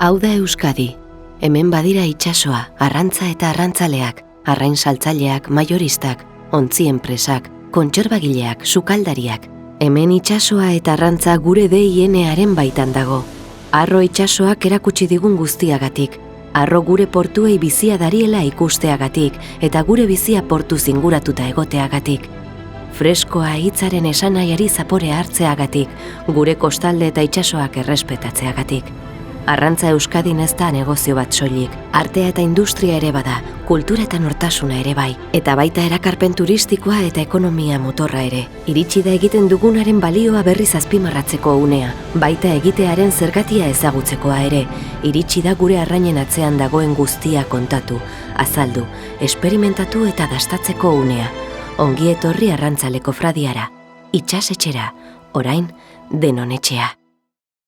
Hau da Euskadi. Hemen badira itsasoa, arrantza eta arrantzaleak, arrain saltzaileak, majoristak, ontzi enpresak, kontserbagileak, sukaldariak. Hemen itsasoa eta arrantza gure DNAren baitan dago. Arro itsasoak erakutsi digun guztiagatik. Arro gure portuei bizia dariela ikusteagatik eta gure bizia portu zinguratuta egoteagatik. Freskoa hitzaren esanahiari zapore hartzeagatik, gure kostalde eta itsasoak errespetatzeagatik. Arrantza Euskadin ez da negozio bat soilik, artea eta industria ere bada, kultura eta nortasuna ere bai, eta baita erakarpen turistikoa eta ekonomia motorra ere. Iritsi da egiten dugunaren balioa berriz azpimarratzeko unea, baita egitearen zergatia ezagutzekoa ere, iritsi da gure arrainen atzean dagoen guztia kontatu, azaldu, esperimentatu eta dastatzeko unea. Ongi etorri arrantzaleko fradiara, itsasetxera, orain denon etxea.